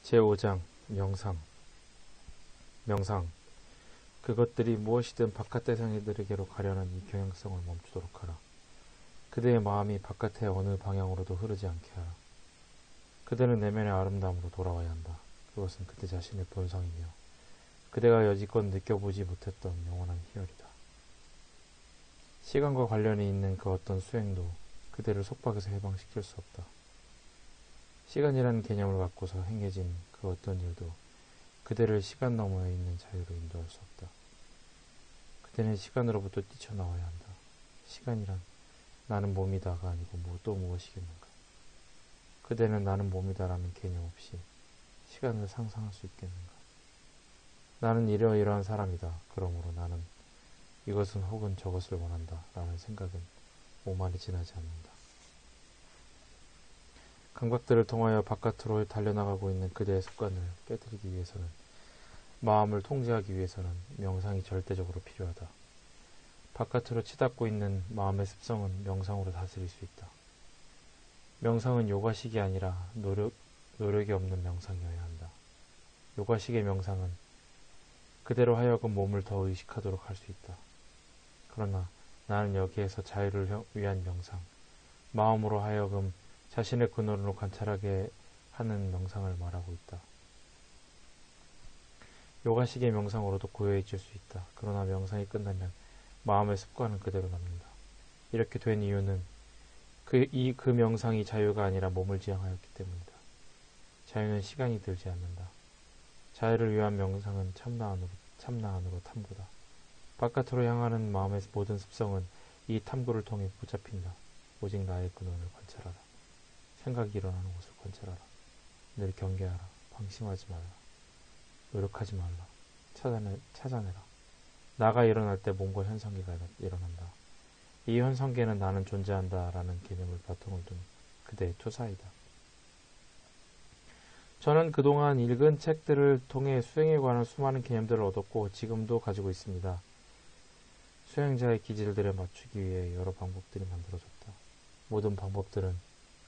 제5장 명상. 그것들이 무엇이든 바깥 대상들에게로 가려는 이 경향성을 멈추도록 하라. 그대의 마음이 바깥의 어느 방향으로도 흐르지 않게 하라. 그대는 내면의 아름다움으로 돌아와야 한다. 그것은 그대 자신의 본성이며 그대가 여지껏 느껴보지 못했던 영원한 희열이다. 시간과 관련이 있는 그 어떤 수행도 그대를 속박에서 해방시킬 수 없다. 시간이라는 개념을 갖고서 행해진 그 어떤 일도 그대를 시간 너머에 있는 자유로 인도할 수 없다. 그대는 시간으로부터 뛰쳐나와야 한다. 시간이란 나는 몸이다가 아니고 또 무엇이겠는가. 그대는 나는 몸이다라는 개념 없이 시간을 상상할 수 있겠는가. 나는 이러이러한 사람이다. 그러므로 나는 이것은 혹은 저것을 원한다. 라는 생각은 오만이 지나지 않는다. 감각들을 통하여 바깥으로 달려나가고 있는 그대의 습관을 깨뜨리기 위해서는, 마음을 통제하기 위해서는 명상이 절대적으로 필요하다. 바깥으로 치닫고 있는 마음의 습성은 명상으로 다스릴 수 있다. 명상은 요가식이 아니라 노력이 없는 명상이어야 한다. 요가식의 명상은 그대로 하여금 몸을 더 의식하도록 할 수 있다. 그러나 나는 여기에서 자유를 위한 명상, 마음으로 하여금 자신의 근원으로 관찰하게 하는 명상을 말하고 있다. 요가식의 명상으로도 고요해질 수 있다. 그러나 명상이 끝나면 마음의 습관은 그대로 남는다. 이렇게 된 이유는 그 명상이 자유가 아니라 몸을 지향하였기 때문이다. 자유는 시간이 들지 않는다. 자유를 위한 명상은 참나 안으로 탐구다. 바깥으로 향하는 마음의 모든 습성은 이 탐구를 통해 붙잡힌다. 오직 나의 근원을 관찰하라. 생각이 일어나는 곳을 관찰하라. 늘 경계하라. 방심하지 말라. 노력하지 말라. 찾아내라. 나가 일어날 때 몸과 현상계가 일어난다. 이 현상계는 나는 존재한다 라는 개념을 바탕을 둔 그대의 투사이다. 저는 그동안 읽은 책들을 통해 수행에 관한 수많은 개념들을 얻었고 지금도 가지고 있습니다. 수행자의 기질들에 맞추기 위해 여러 방법들이 만들어졌다. 모든 방법들은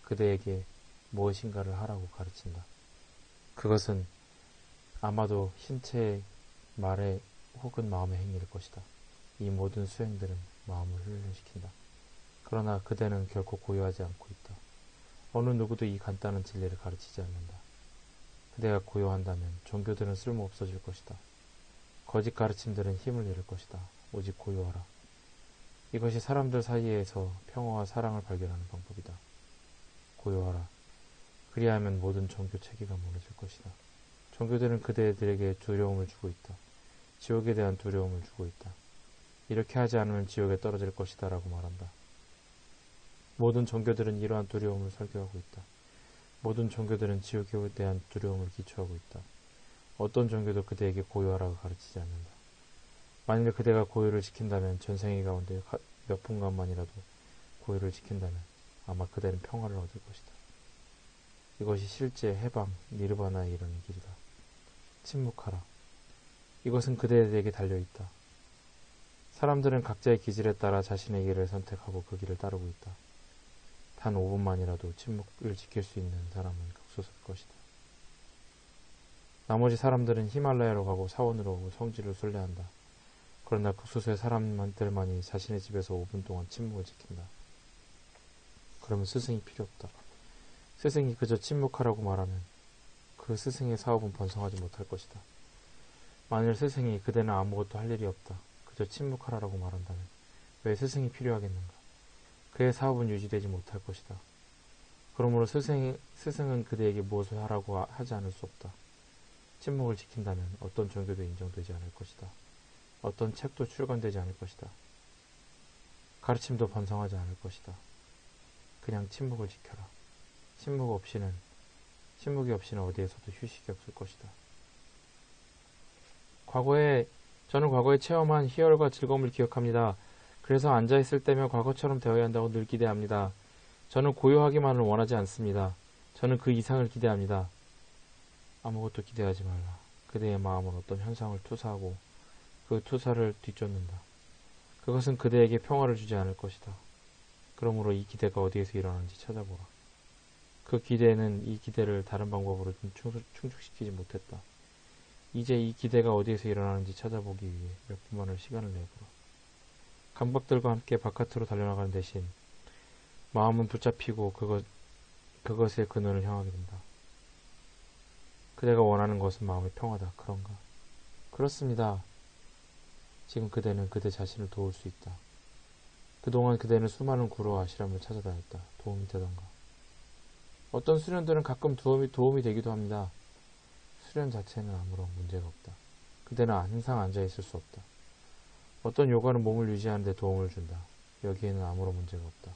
그대에게 무엇인가를 하라고 가르친다. 그것은 아마도 신체의 말의 혹은 마음의 행위일 것이다. 이 모든 수행들은 마음을 훈련시킨다. 그러나 그대는 결코 고요하지 않고 있다. 어느 누구도 이 간단한 진리를 가르치지 않는다. 그대가 고요한다면 종교들은 쓸모 없어질 것이다. 거짓 가르침들은 힘을 잃을 것이다. 오직 고요하라. 이것이 사람들 사이에서 평화와 사랑을 발견하는 방법이다. 고요하라. 그리하면 모든 종교 체계가 무너질 것이다. 종교들은 그대들에게 두려움을 주고 있다. 지옥에 대한 두려움을 주고 있다. 이렇게 하지 않으면 지옥에 떨어질 것이다 라고 말한다. 모든 종교들은 이러한 두려움을 설교하고 있다. 모든 종교들은 지옥에 대한 두려움을 기초하고 있다. 어떤 종교도 그대에게 고요하라고 가르치지 않는다. 만일 그대가 고요를 지킨다면 전생의 가운데 몇 분간만이라도 고요를 지킨다면 아마 그대는 평화를 얻을 것이다. 이것이 실제 해방, 니르바나에 이르는 길이다. 침묵하라. 이것은 그대에게 달려있다. 사람들은 각자의 기질에 따라 자신의 길을 선택하고 그 길을 따르고 있다. 단 5분만이라도 침묵을 지킬 수 있는 사람은 극소수일 것이다. 나머지 사람들은 히말라야로 가고 사원으로 오고 성지를 순례한다. 그러나 극소수의 사람들만이 자신의 집에서 5분 동안 침묵을 지킨다. 그러면 스승이 필요 없다. 스승이 그저 침묵하라고 말하면 그 스승의 사업은 번성하지 못할 것이다. 만일 스승이 그대는 아무것도 할 일이 없다. 그저 침묵하라고 말한다면 왜 스승이 필요하겠는가? 그의 사업은 유지되지 못할 것이다. 그러므로 스승은 그대에게 무엇을 하라고 하지 않을 수 없다. 침묵을 지킨다면 어떤 종교도 인정되지 않을 것이다. 어떤 책도 출간되지 않을 것이다. 가르침도 번성하지 않을 것이다. 그냥 침묵을 지켜라. 침묵이 없이는 어디에서도 휴식이 없을 것이다. 저는 과거에 체험한 희열과 즐거움을 기억합니다. 그래서 앉아있을 때면 과거처럼 되어야 한다고 늘 기대합니다. 저는 고요하기만을 원하지 않습니다. 저는 그 이상을 기대합니다. 아무것도 기대하지 말라. 그대의 마음은 어떤 현상을 투사하고 그 투사를 뒤쫓는다. 그것은 그대에게 평화를 주지 않을 것이다. 그러므로 이 기대가 어디에서 일어나는지 찾아보라. 그 기대는 이 기대를 다른 방법으로 충족시키지 못했다. 이제 이 기대가 어디에서 일어나는지 찾아보기 위해 몇 분만을 시간을 내보라. 강박들과 함께 바깥으로 달려나가는 대신 마음은 붙잡히고 그것의 근원을 향하게 된다. 그대가 원하는 것은 마음의 평화다. 그런가? 그렇습니다. 지금 그대는 그대 자신을 도울 수 있다. 그동안 그대는 수많은 구로와 아시람을 찾아다녔다. 도움이 되던가. 어떤 수련들은 가끔 도움이 되기도 합니다. 수련 자체는 아무런 문제가 없다. 그대는 항상 앉아있을 수 없다. 어떤 요가는 몸을 유지하는 데 도움을 준다. 여기에는 아무런 문제가 없다.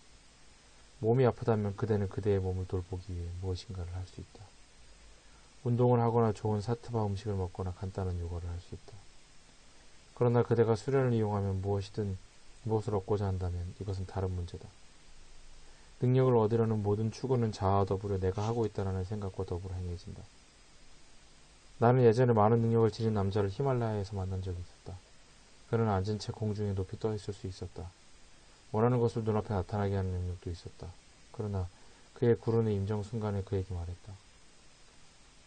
몸이 아프다면 그대는 그대의 몸을 돌보기 위해 무엇인가를 할 수 있다. 운동을 하거나 좋은 사트바 음식을 먹거나 간단한 요가를 할 수 있다. 그러나 그대가 수련을 이용하면 무엇을 얻고자 한다면 이것은 다른 문제다. 능력을 얻으려는 모든 추구는 자아와 더불어 내가 하고 있다는 생각과 더불어 행해진다. 나는 예전에 많은 능력을 지닌 남자를 히말라야에서 만난 적이 있었다. 그는 앉은 채 공중에 높이 떠 있을 수 있었다. 원하는 것을 눈앞에 나타나게 하는 능력도 있었다. 그러나 그의 구름의 임정 순간에 그에게 말했다.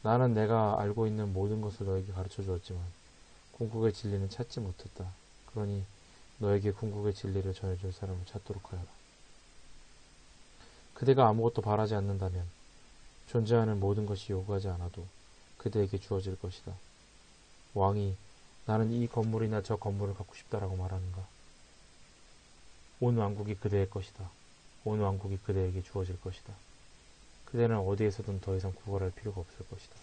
나는 내가 알고 있는 모든 것을 너에게 가르쳐 주었지만 궁극의 진리는 찾지 못했다. 그러니 너에게 궁극의 진리를 전해줄 사람을 찾도록 하여라. 그대가 아무것도 바라지 않는다면 존재하는 모든 것이 요구하지 않아도 그대에게 주어질 것이다. 왕이 나는 이 건물이나 저 건물을 갖고 싶다라고 말하는가? 온 왕국이 그대의 것이다. 온 왕국이 그대에게 주어질 것이다. 그대는 어디에서든 더 이상 구걸할 필요가 없을 것이다.